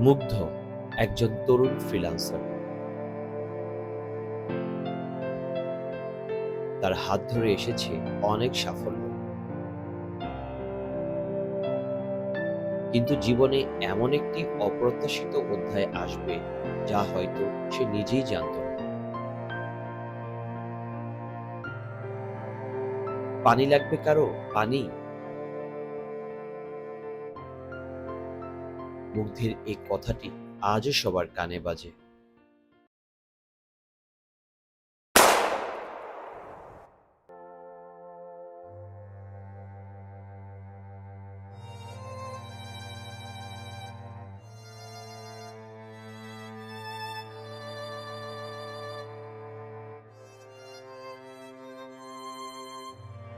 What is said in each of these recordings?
মুগ্ধ একজন তরুণ ফ্রিল্যান্সার। তার হাত ধরে এসেছে অনেক সাফল্য, কিন্তু জীবনে এমন একটি অপ্রত্যাশিত অধ্যায় আসবে যা হয়তো সে নিজেই জানত না। পানি লাগবে কারো? পানি। মুগ্ধের এই কথাটি আজও সবার কানে বাজে।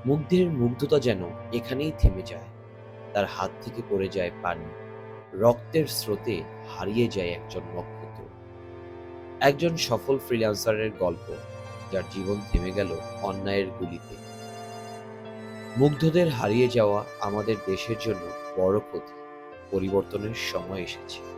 মুগ্ধের মুগ্ধতা যেন এখানেই থেমে যায়। তার হাত থেকে পড়ে যায় পানি, রক্তের স্রোতে হারিয়ে যায় একজন নক্ষত্র। একজন সফল ফ্রিল্যান্সারের গল্প, যার জীবন থেমে গেল অন্যায়ের গুলিতে। মুগ্ধদের হারিয়ে যাওয়া আমাদের দেশের জন্য বড় ক্ষতি। পরিবর্তনের সময় এসেছে।